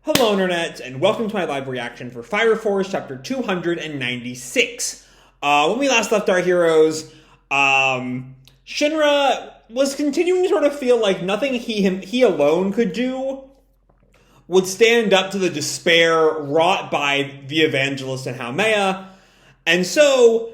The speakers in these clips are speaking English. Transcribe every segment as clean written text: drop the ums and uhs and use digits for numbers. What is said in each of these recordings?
Hello, Internet, and welcome to my live reaction for Fire Force Chapter 296. When we last left our heroes, Shinra was continuing to sort of feel like nothing he alone could do would stand up to the despair wrought by the Evangelist and Haumea. And so,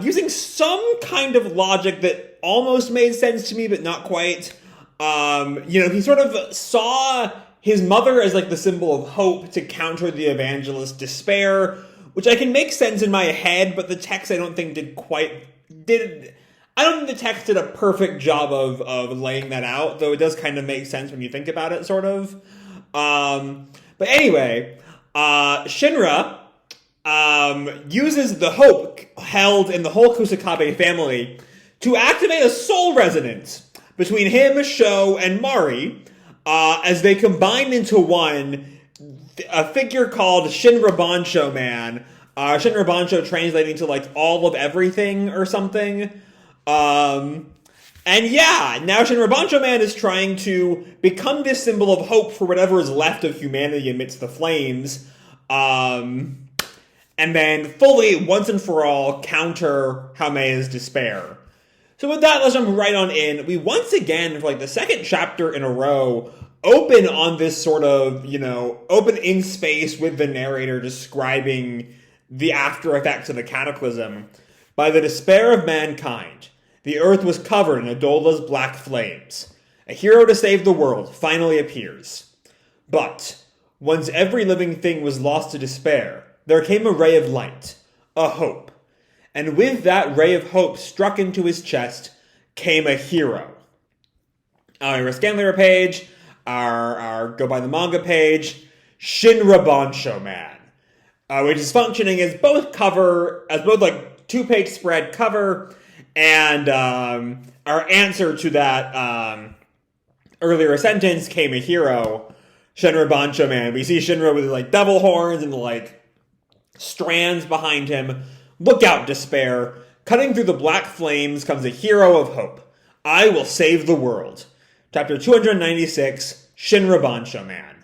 using some kind of logic that almost made sense to me, but not quite, he sort of saw his mother as like the symbol of hope to counter the Evangelist's despair, which I can make sense in my head, but the text I don't think I don't think the text did a perfect job of laying that out, though it does kind of make sense when you think about it, sort of. But anyway, Shinra uses the hope held in the whole Kusakabe family to activate a soul resonance between him, Sho, and Mari, as they combine into one, a figure called Shinra Bansho Man. Shinra Bansho translating to like all of everything or something. And yeah, now Shinra Bansho Man is trying to become this symbol of hope for whatever is left of humanity amidst the flames. And then fully, once and for all, counter Haumea's despair. So with that, let's jump right on in. We once again, for like the second chapter in a row, open on this sort of, open in space with the narrator describing the after effects of the cataclysm. By the despair of mankind, the earth was covered in Adola's black flames. A hero to save the world finally appears. But, once every living thing was lost to despair, there came a ray of light, a hope. And with that ray of hope struck into his chest came a hero. Our scan layer page, our go by the manga page, Shinra Bansho Man, which is functioning as both like 2-page spread cover and our answer to that earlier sentence came a hero, Shinra Bansho Man. We see Shinra with like devil horns and like strands behind him. Look out, despair. Cutting through the black flames comes a hero of hope. I will save the world. Chapter 296, Shinra Bansho Man.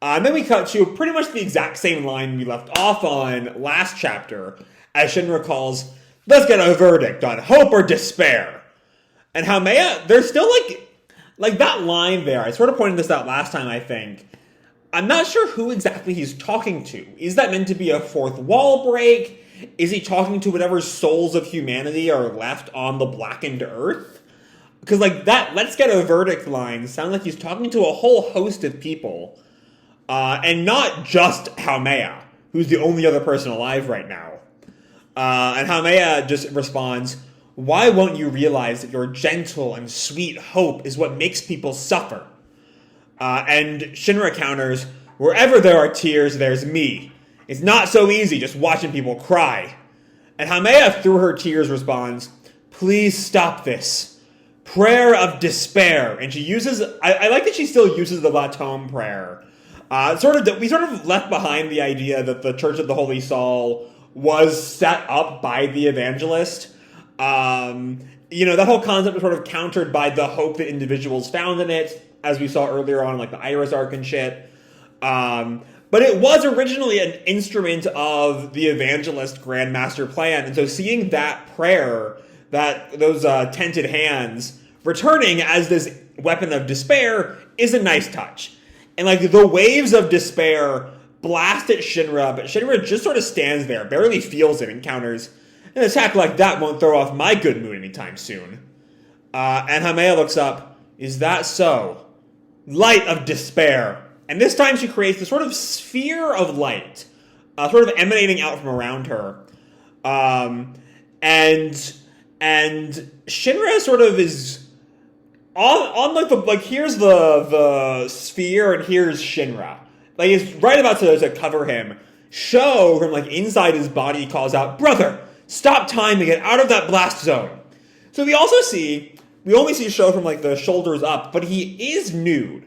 And then we cut to pretty much the exact same line we left off on last chapter, as Shinra calls, let's get a verdict on hope or despair. And Haumea, there's still like that line there. I sort of pointed this out last time, I think. I'm not sure who exactly he's talking to. Is that meant to be a fourth wall break? Is he talking to whatever souls of humanity are left on the blackened earth? Because like that, let's get a verdict line sounds like he's talking to a whole host of people. And not just Haumea, who's the only other person alive right now. And Haumea just responds, why won't you realize that your gentle and sweet hope is what makes people suffer? And Shinra counters, wherever there are tears, there's me. It's not so easy just watching people cry. And Haumea, through her tears, responds, please stop this. Prayer of despair. And she uses, I like that she still uses the Latome prayer. We sort of left behind the idea that the Church of the Holy Soul was set up by the Evangelist. That whole concept was sort of countered by the hope that individuals found in it, as we saw earlier on, like the Iris arc and shit. But it was originally an instrument of the Evangelist Grandmaster plan, and so seeing that prayer, those tented hands, returning as this weapon of despair is a nice touch. And like the waves of despair blast at Shinra, but Shinra just sort of stands there, barely feels it, and counters, an attack like that won't throw off my good mood anytime soon. And Haumea looks up, is that so? Light of despair. And this time she creates this sort of sphere of light, sort of emanating out from around her. And Shinra sort of is on here's the sphere and here's Shinra. Like it's right about to cover him. Sho from like inside his body calls out, brother, stop time to get out of that blast zone. So we only see Sho from like the shoulders up, but he is nude.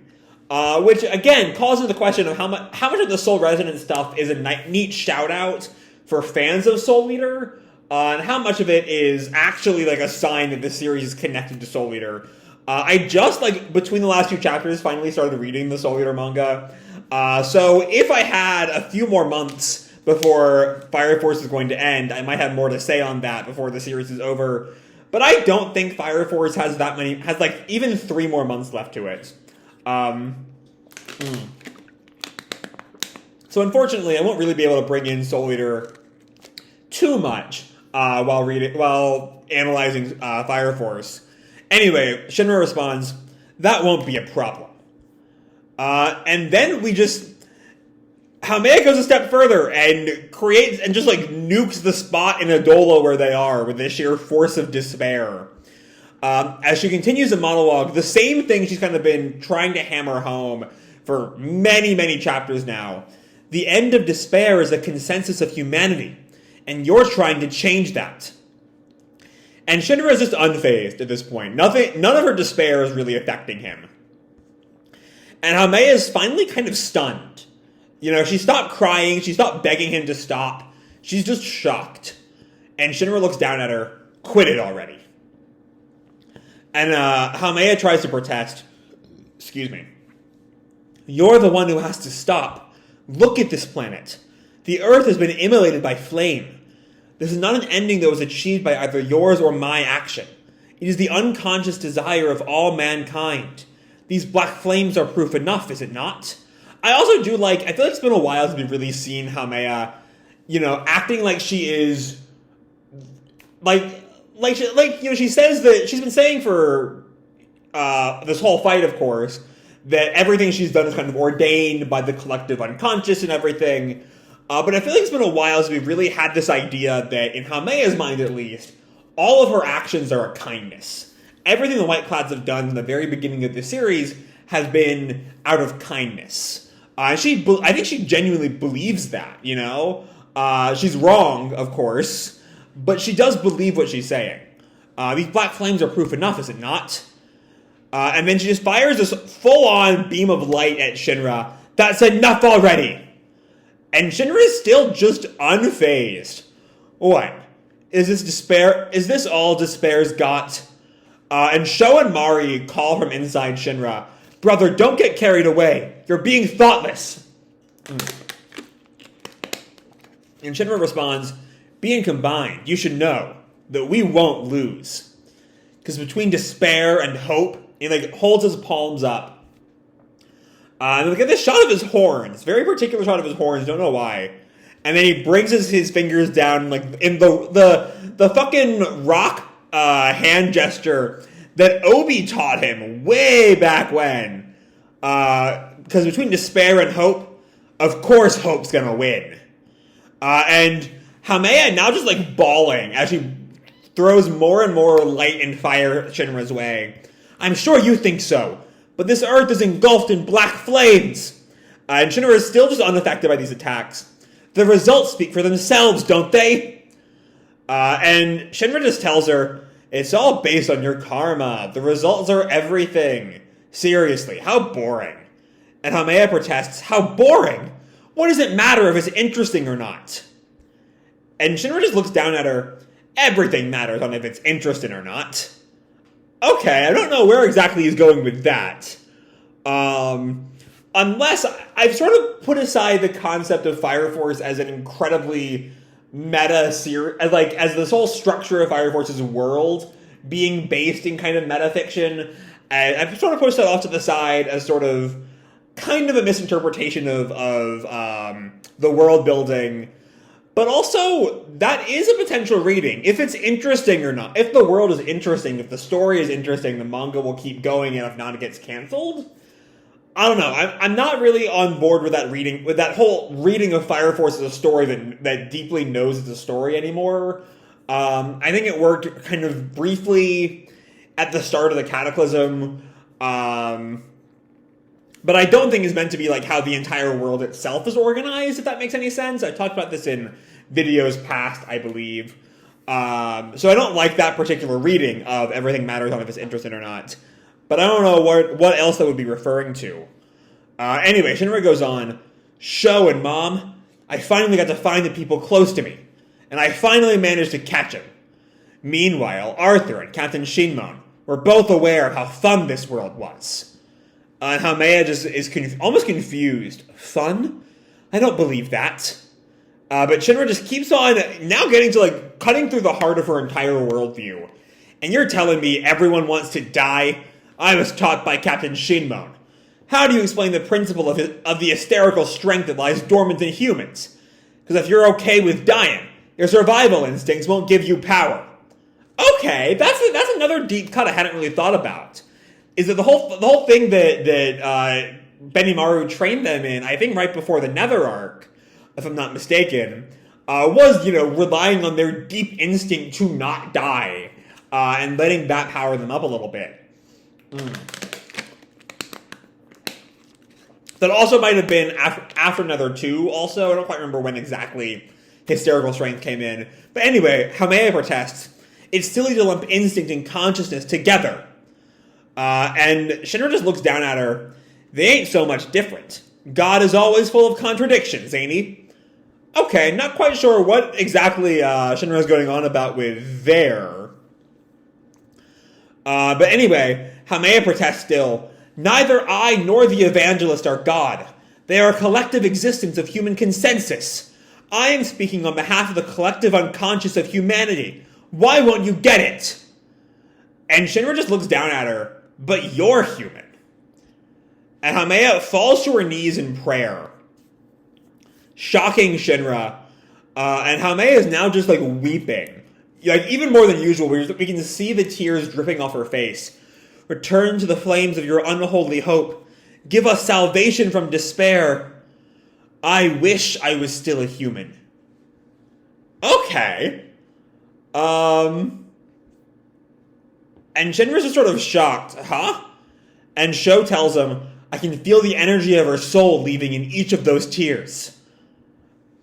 Which, again, calls into the question of how much of the Soul Resonance stuff is a neat shout-out for fans of Soul Eater, and how much of it is actually, like, a sign that this series is connected to Soul Eater. I just, between the last two chapters, finally started reading the Soul Eater manga. So if I had a few more months before Fire Force is going to end, I might have more to say on that before the series is over. But I don't think Fire Force has like even 3 more months left to it. So unfortunately, I won't really be able to bring in Soul Eater too much while analyzing Fire Force. Anyway, Shinra responds, "That won't be a problem." And then Haumea goes a step further and creates and just like nukes the spot in Adola where they are with the sheer force of despair. As she continues the monologue, the same thing she's kind of been trying to hammer home for many, many chapters now. The end of despair is a consensus of humanity, and you're trying to change that. And Shinra is just unfazed at this point. None of her despair is really affecting him. And Haumea is finally kind of stunned. You know, she stopped crying, she stopped begging him to stop. She's just shocked. And Shinra looks down at her, "Quit it already." And Haumea tries to protest. Excuse me. "You're the one who has to stop. Look at this planet. The Earth has been immolated by flame. This is not an ending that was achieved by either yours or my action. It is the unconscious desire of all mankind. These black flames are proof enough, is it not?" I also do I feel like it's been a while since we've really seen Haumea, acting like she is, she says that she's been saying for this whole fight, of course, that everything she's done is kind of ordained by the collective unconscious and everything. But I feel like it's been a while since we've really had this idea that, in Haumea's mind at least, all of her actions are a kindness. Everything the White Clouds have done in the very beginning of the series has been out of kindness. I think she genuinely believes that, She's wrong, of course, but she does believe what she's saying. These black flames are proof enough, is it not? And then she just fires this full-on beam of light at Shinra. "That's enough already!" And Shinra is still just unfazed. What? Is this despair? Is this all despair's got? And Sho and Mari call from inside Shinra, "Brother, don't get carried away. You're being thoughtless." And Shinra responds, "Being combined, you should know that we won't lose." Because between despair and hope, he holds his palms up. And look at this shot of his horns. Very particular shot of his horns, don't know why. And then he brings his fingers down in the fucking rock hand gesture that Obi taught him way back when. Because between despair and hope, of course hope's gonna win. And Haumea now just bawling as she throws more and more light and fire Shinra's way. "I'm sure you think so, but this Earth is engulfed in black flames." And Shinra is still just unaffected by these attacks. "The results speak for themselves, don't they?" And Shinra just tells her, "It's all based on your karma. The results are everything. Seriously, how boring." And Haumea protests, "How boring? What does it matter if it's interesting or not?" And Shinra just looks down at her. "Everything matters on if it's interesting or not." Okay, I don't know where exactly he's going with that. Unless I've sort of put aside the concept of Fire Force as an incredibly meta series, as this whole structure of Fire Force's world being based in kind of metafiction. And I've sort of pushed that off to the side as sort of kind of a misinterpretation of the world building. But also, that is a potential reading. If it's interesting or not. If the world is interesting, if the story is interesting, the manga will keep going, and if not, it gets canceled. I don't know. I'm not really on board with that reading, with that whole reading of Fire Force as a story that deeply knows it's a story anymore. I think it worked kind of briefly at the start of the Cataclysm. But I don't think it's meant to be how the entire world itself is organized, if that makes any sense. I talked about this in videos past, I believe. So I don't like that particular reading of everything matters on if it's interesting or not. But I don't know what else that would be referring to. Anyway, Shinra goes on, "Sho and Mom, I finally got to find the people close to me. And I finally managed to catch him. Meanwhile, Arthur and Captain Shinmon were both aware of how fun this world was. And Haumea just is almost confused. Fun? I don't believe that. But Shinra just keeps on now getting to like cutting through the heart of her entire worldview. And you're telling me everyone wants to die? I was taught by Captain Shinmon. How do you explain the principle of the hysterical strength that lies dormant in humans? Because if you're okay with dying, your survival instincts won't give you power. Okay, that's another deep cut I hadn't really thought about. Is that the whole thing that Benimaru trained them in, I think right before the Nether arc, if I'm not mistaken, was, relying on their deep instinct to not die, and letting that power them up a little bit. That also might have been after Nether 2, also. I don't quite remember when exactly hysterical strength came in. But anyway, Haumea protests, it's silly to lump instinct and consciousness together. And Shinra just looks down at her. They ain't so much different. God is always full of contradictions, ain't he? Okay, not quite sure what exactly Shinra's going on about with there. But anyway, Haumea protests still. Neither I nor the Evangelist are God. They are a collective existence of human consensus. I am speaking on behalf of the collective unconscious of humanity. Why won't you get it? And Shinra just looks down at her. But you're human. And Haumea falls to her knees in prayer, shocking Shinra. And Haumea is now just like weeping, like even more than usual. We can see the tears dripping off her face. Return to the flames of your unholy hope. Give us salvation from despair. I wish I was still a human. Okay. And Shinra's just sort of shocked. Huh? And Sho tells him, I can feel the energy of her soul leaving in each of those tears.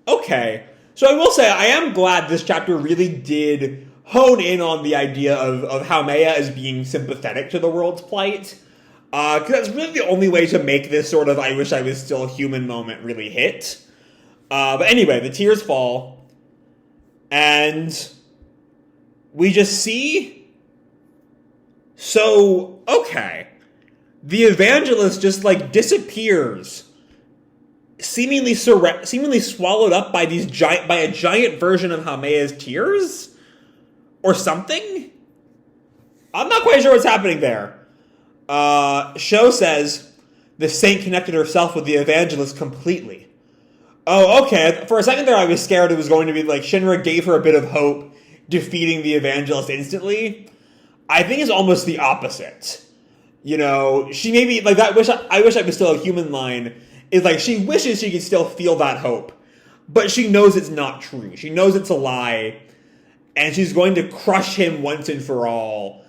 Okay. So I will say, I am glad this chapter really did hone in on the idea of Haumea as being sympathetic to the world's plight. Because that's really the only way to make this sort of I wish I was still a human moment really hit. But anyway, the tears fall. And we just see... So, okay. The Evangelist just, like, disappears. Seemingly swallowed up by a giant version of Haumea's tears? Or something? I'm not quite sure what's happening there. Sho says, the saint connected herself with the Evangelist completely. Oh, okay. For a second there I was scared it was going to be like Shinra gave her a bit of hope, defeating the Evangelist instantly. I think it's almost the opposite. She maybe, like, that I wish I was still a human line is like, she wishes she could still feel that hope, but she knows it's not true. She knows it's a lie, and she's going to crush him once and for all,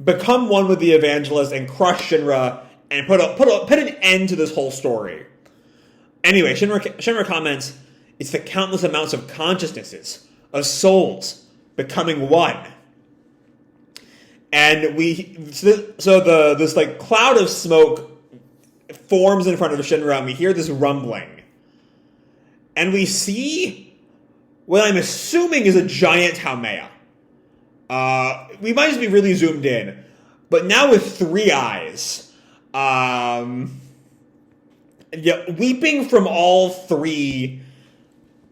become one with the Evangelist and crush Shinra and put an end to this whole story. Anyway, Shinra comments, it's the countless amounts of consciousnesses, of souls, becoming one. And this like cloud of smoke forms in front of Shinra, and we hear this rumbling. And we see what I'm assuming is a giant Haumea. We might just be really zoomed in, but now with 3 eyes. Weeping from all 3.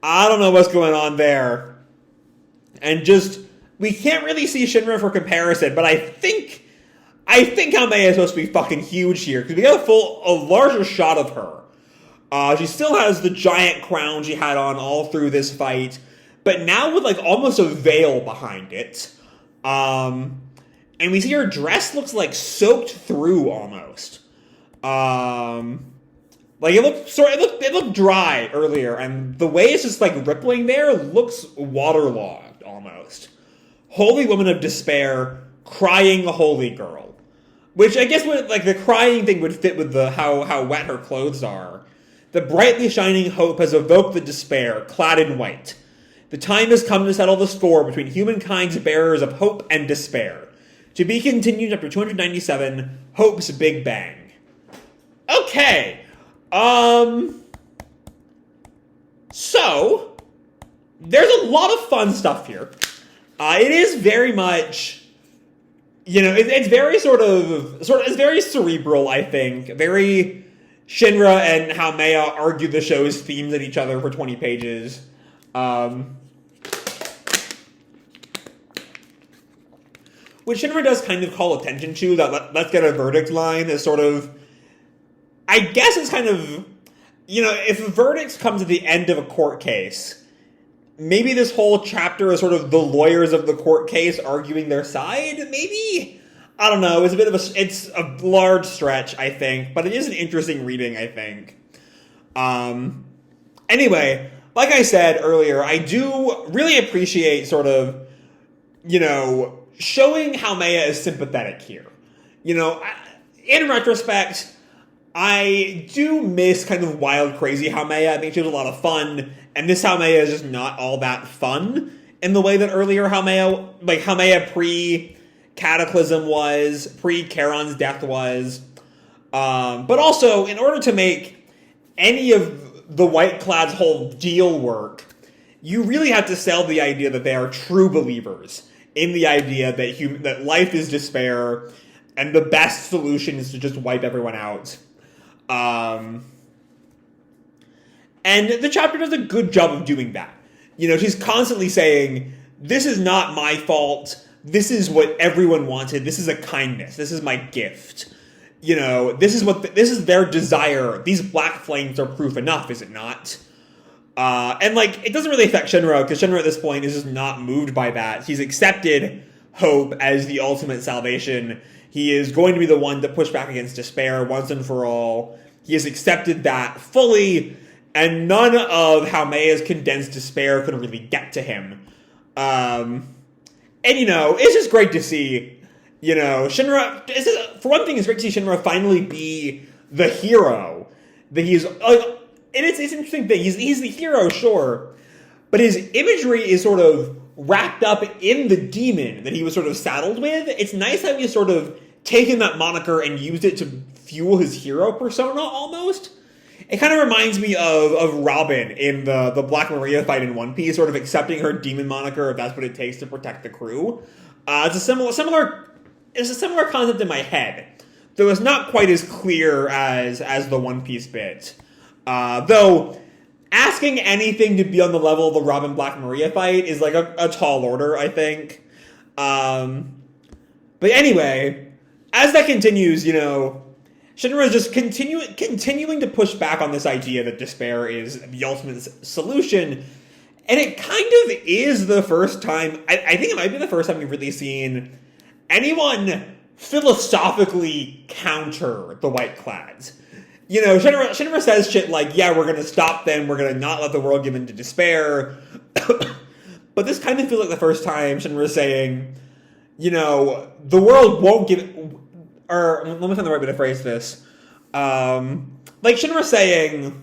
I don't know what's going on there. And just... we can't really see Shinra for comparison, but I think Haumea is supposed to be fucking huge here, because we got a larger shot of her. She still has the giant crown she had on all through this fight, but now with like almost a veil behind it. And we see her dress looks like soaked through almost. Like it looked dry earlier, and the way it's just like rippling there looks waterlogged almost. Holy woman of despair, crying holy girl. Which I guess would, like, the crying thing would fit with how wet her clothes are. The brightly shining hope has evoked the despair, clad in white. The time has come to settle the score between humankind's bearers of hope and despair. To be continued after 297, Hope's Big Bang. Okay. So, there's a lot of fun stuff here. It is very much it's very it's very cerebral, I think. Very Shinra and Haumea argue the show's themes at each other for 20 pages. Which Shinra does kind of call attention to, that let's get a verdict line is sort of, I guess it's kind of, if a verdict comes at the end of a court case, maybe this whole chapter is sort of the lawyers of the court case arguing their side, maybe? I don't know, it's a large stretch, I think, but it is an interesting reading, I think. Anyway, like I said earlier, I do really appreciate sort of, showing Haumea is sympathetic here. In retrospect, I do miss kind of wild, crazy Haumea. I think she was a lot of fun, and this Haumea is just not all that fun in the way that earlier Haumea, like Haumea pre-Cataclysm was, pre-Charon's death was. But also, in order to make any of the White Clad's whole deal work, you really have to sell the idea that they are true believers in the idea that life is despair, and the best solution is to just wipe everyone out. And the chapter does a good job of doing that. She's constantly saying, this is not my fault, this is what everyone wanted, this is a kindness, this is my gift. This is their desire, these black flames are proof enough, is it not? And it doesn't really affect Shinra, because Shinra at this point is just not moved by that. He's accepted hope as the ultimate salvation. He is going to be the one to push back against despair once and for all. He has accepted that fully, and none of Haumea's condensed despair could really get to him. And it's just great to see, Shinra, for one thing, it's great to see Shinra finally be the hero that he's, and it's an interesting thing. He's the hero, sure, but his imagery is sort of wrapped up in the demon that he was sort of saddled with. It's nice how he's sort of taken that moniker and used it to fuel his hero persona, almost. It kind of reminds me of Robin in the Black Maria fight in One Piece, sort of accepting her demon moniker if that's what it takes to protect the crew. It's a similar concept in my head, though it's not quite as clear as the One Piece bit. Though, asking anything to be on the level of the Robin Black Maria fight is like a tall order, I think. But anyway, as that continues, Shinra is just continuing to push back on this idea that despair is the ultimate solution. And it kind of is the first time, I think it might be the first time we've really seen anyone philosophically counter the White Clads. Shinra says shit like, yeah, we're going to stop them, we're going to not let the world give in to despair. But this kind of feels like the first time Shinra is saying, the world won't give, or let me find the right way to phrase this. Shinra saying,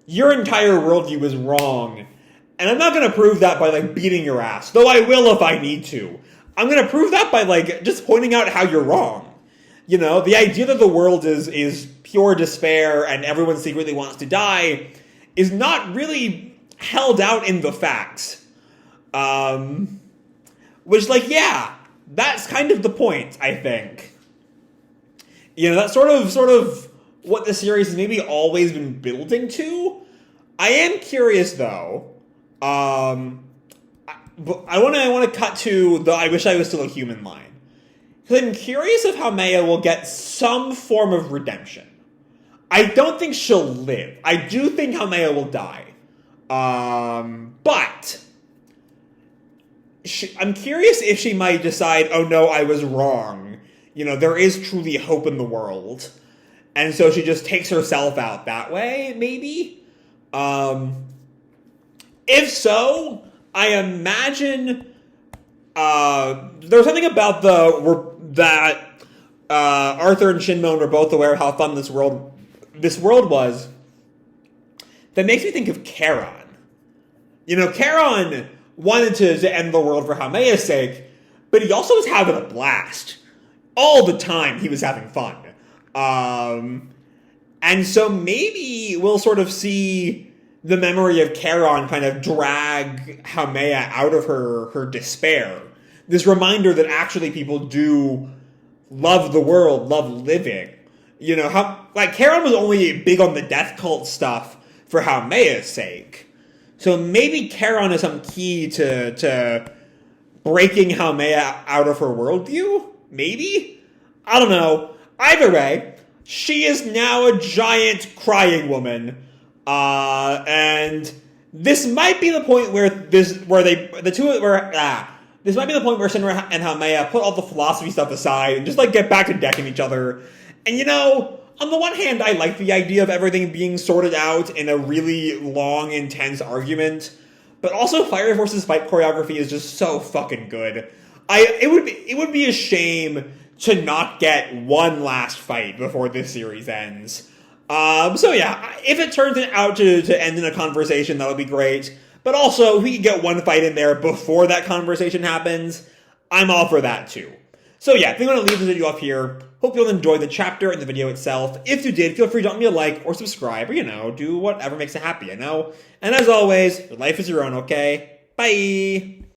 your entire worldview is wrong, and I'm not going to prove that by, beating your ass, though I will if I need to. I'm going to prove that by, just pointing out how you're wrong. The idea that the world is pure despair and everyone secretly wants to die is not really held out in the facts. Which, yeah, that's kind of the point, I think. That's sort of what the series has maybe always been building to. I am curious, though. I want to cut to the I wish I was still a human line. Because I'm curious if Haumea will get some form of redemption. I don't think she'll live. I do think Haumea will die. But I'm curious if she might decide, oh no, I was wrong. There is truly hope in the world. And so she just takes herself out that way, maybe? If so, I imagine there's something about that Arthur and Shinmon were both aware of how fun this world was that makes me think of Charon. Charon wanted to end the world for Haumea's sake, but he also was having a blast. All the time he was having fun. And so maybe we'll sort of see the memory of Charon kind of drag Haumea out of her despair. this reminder that actually people do love the world, love living. You know, how, like, Charon was only big on the death cult stuff for Haumea's sake. So maybe Charon is some key to breaking Haumea out of her worldview? Maybe? I don't know. Either way, she is now a giant crying woman. And this might be the point where this might be the point where Shinra and Haumea put all the philosophy stuff aside and just, like, get back to decking each other. And, you know, on the one hand, I like the idea of everything being sorted out in a really long, intense argument. But also, Fire Force's fight choreography is just so fucking good. It would be a shame to not get one last fight before this series ends. So yeah, if it turns out to end in a conversation, that would be great. But also, if we can get one fight in there before that conversation happens, I'm all for that too. So yeah, I think I'm going to leave this video off here. Hope you'll enjoy the chapter and the video itself. If you did, feel free to drop me a like or subscribe, or, you know, do whatever makes you happy, you know? And as always, your life is your own, okay? Bye!